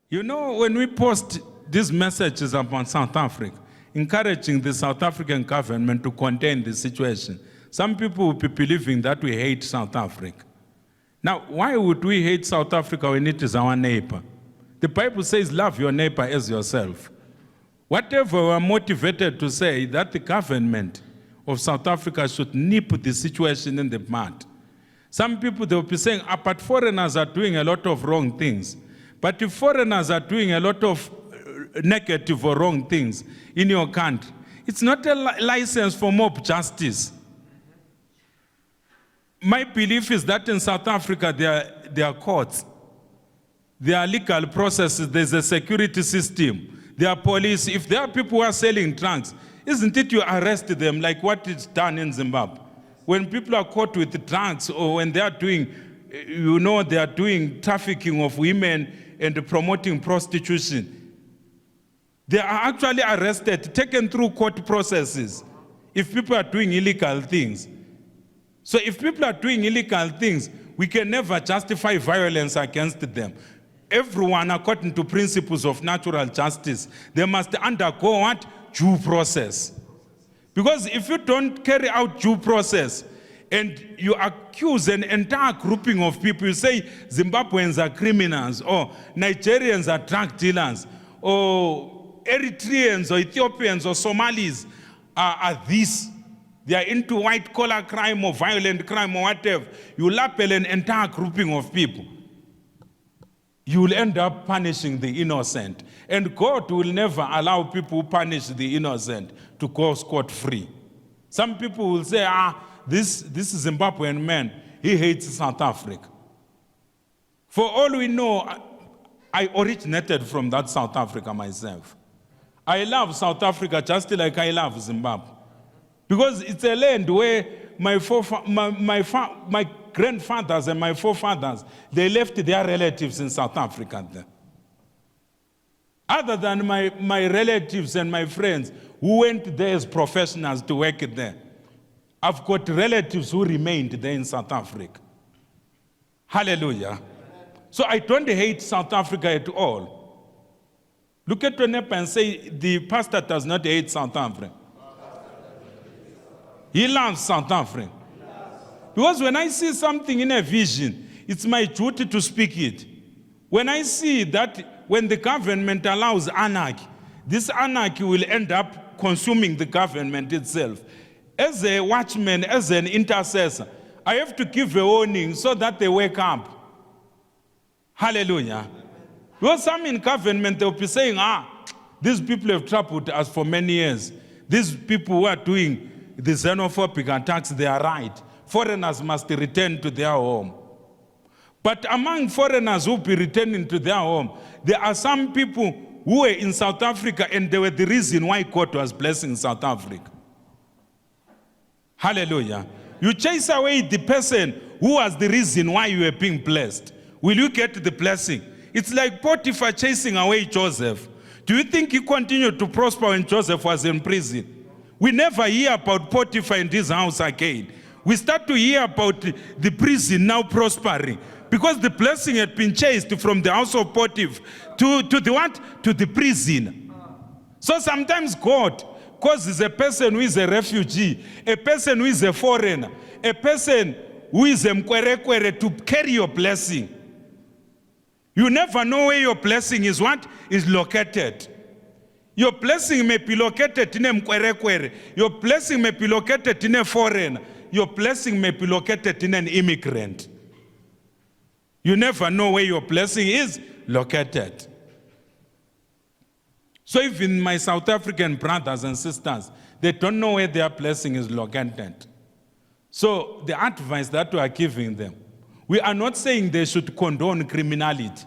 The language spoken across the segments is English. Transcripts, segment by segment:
You know, when we post these messages about South Africa, encouraging the South African government to contain the situation, some people will be believing that we hate South Africa. Now, why would we hate South Africa when it is our neighbor? The Bible says, love your neighbor as yourself. Whatever we're motivated to say that the government of South Africa should nip the situation in the mud. Some people, they'll be saying, but foreigners are doing a lot of wrong things. But if foreigners are doing a lot of negative or wrong things in your country, it's not a license for mob justice. My belief is that in South Africa, there are courts, there are legal processes, there's a security system, there are police. If there are people who are selling drugs, isn't it you arrest them like what is done in Zimbabwe? When people are caught with drugs or when they are doing, they are doing trafficking of women and promoting prostitution, they are actually arrested, taken through court processes if people are doing illegal things. So if people are doing illegal things, we can never justify violence against them. Everyone, according to principles of natural justice, they must undergo what? Due process. Because if you don't carry out due process and you accuse an entire grouping of people, you say Zimbabweans are criminals, or Nigerians are drug dealers, or Eritreans or Ethiopians or Somalis are this. They are into white-collar crime or violent crime or whatever. You label an entire grouping of people. You will end up punishing the innocent. And God will never allow people who punish the innocent to go scot-free. Some people will say, this Zimbabwean man, he hates South Africa. For all we know, I originated from that South Africa myself. I love South Africa just like I love Zimbabwe. Because it's a land where my grandfathers and my forefathers, they left their relatives in South Africa there. Other than my relatives and my friends who went there as professionals to work there, I've got relatives who remained there in South Africa. Hallelujah. So I don't hate South Africa at all. Look at your neighbor and say, the pastor does not hate South Africa. He loves South Africa. Because when I see something in a vision, it's my duty to speak it. When I see that when the government allows anarchy, this anarchy will end up consuming the government itself. As a watchman, as an intercessor, I have to give a warning so that they wake up. Hallelujah. Because some in government, they'll be saying, these people have troubled us for many years. These people who are doing the xenophobic attacks, they are right. Foreigners must return to their home. But among foreigners who will be returning to their home, there are some people who were in South Africa and they were the reason why God was blessing South Africa. Hallelujah. You chase away the person who was the reason why you were being blessed. Will you get the blessing? It's like Potiphar chasing away Joseph. Do you think he continued to prosper when Joseph was in prison? We never hear about Potiphar and his house again. We start to hear about the prison now prospering because the blessing had been chased from the house of Potiphar to the what? To the prison. So sometimes God causes a person who is a refugee, a person who is a foreigner, a person who is a mkwerekwere to carry your blessing. You never know where your blessing is what? Is located. Your blessing may be located in a mkwerekwere. Your blessing may be located in a foreigner. Your blessing may be located in an immigrant. You never know where your blessing is located. So even my South African brothers and sisters, they don't know where their blessing is located. So the advice that we are giving them, we are not saying they should condone criminality.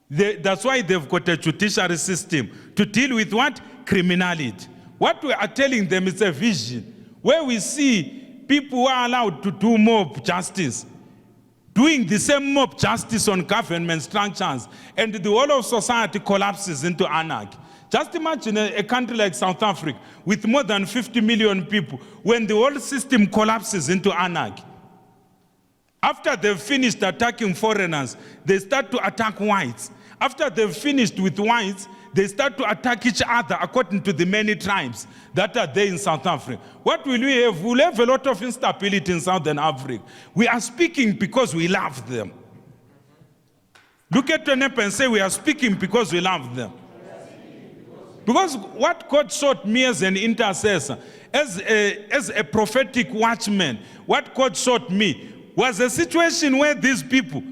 That's why they've got a judiciary system to deal with what? Criminality. What we are telling them is a vision where we see people who are allowed to do mob justice, doing the same mob justice on government structures, and the whole of society collapses into anarchy. Just imagine a country like South Africa with more than 50 million people when the whole system collapses into anarchy. After they've finished attacking foreigners, they start to attack whites. After they've finished with whites, they start to attack each other according to the many tribes that are there in South Africa. What will we have? We'll have a lot of instability in Southern Africa. We are speaking because we love them. Look at your neighbor and say, we are speaking because we love them. Because what God showed me as an intercessor, as a prophetic watchman, what God showed me was a situation where these people,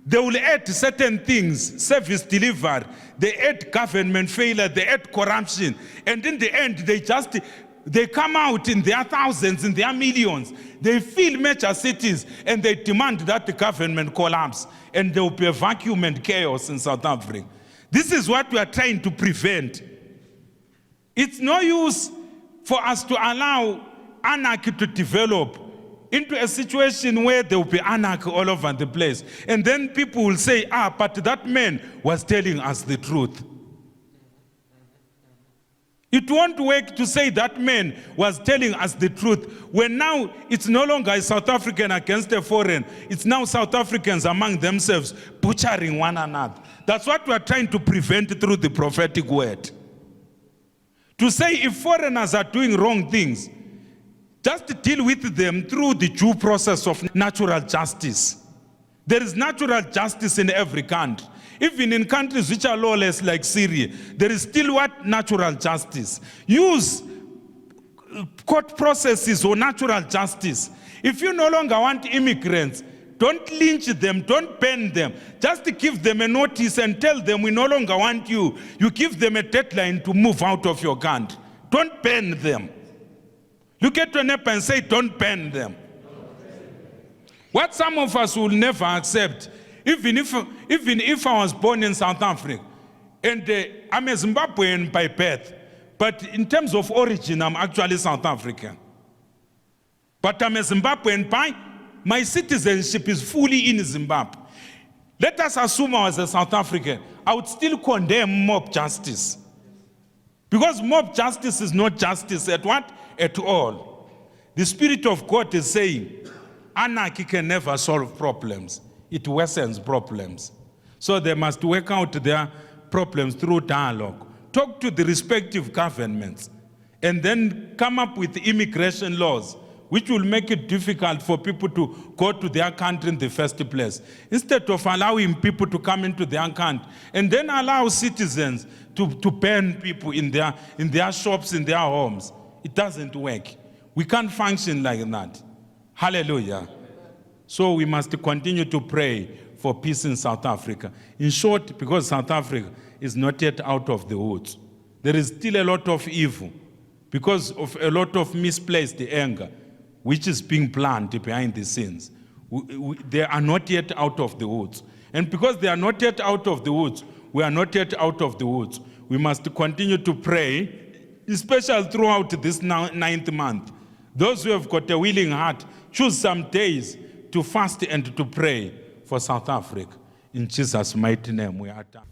they will add certain things, service delivery, they add government failure, they add corruption, and in the end, they come out in their thousands, in their millions. They fill major cities, and they demand that the government collapse, and there will be a vacuum and chaos in South Africa. This is what we are trying to prevent. It's no use for us to allow anarchy to develop into a situation where there will be anarchy all over the place. And then people will say, but that man was telling us the truth. It won't work to say that man was telling us the truth when now it's no longer a South African against a foreign. It's now South Africans among themselves butchering one another. That's what we are trying to prevent through the prophetic word. To say if foreigners are doing wrong things, just deal with them through the due process of natural justice. There is natural justice in every country. Even in countries which are lawless like Syria, there is still what? Natural justice. Use court processes or natural justice. If you no longer want immigrants, don't lynch them, don't ban them. Just give them a notice and tell them we no longer want you. You give them a deadline to move out of your country. Don't ban them. Look at your neighbor and say, don't ban them. What some of us will never accept, even if I was born in South Africa, and I'm a Zimbabwean by birth, but in terms of origin, I'm actually South African. But I'm a Zimbabwean by my citizenship is fully in Zimbabwe. Let us assume I was a South African. I would still condemn mob justice. Because mob justice is not justice at what? At all. The Spirit of God is saying, anarchy can never solve problems. It worsens problems. So they must work out their problems through dialogue. Talk to the respective governments and then come up with immigration laws which will make it difficult for people to go to their country in the first place. Instead of allowing people to come into their country and then allow citizens to ban people in their shops, in their homes. It doesn't work. We can't function like that. Hallelujah. So we must continue to pray for peace in South Africa. In short, because South Africa is not yet out of the woods. There is still a lot of evil because of a lot of misplaced anger, which is being planned behind the scenes. They are not yet out of the woods. And because they are not yet out of the woods, we are not yet out of the woods. We must continue to pray, especially throughout this 9th month. Those who have got a willing heart, choose some days to fast and to pray for South Africa. In Jesus' mighty name, we are done.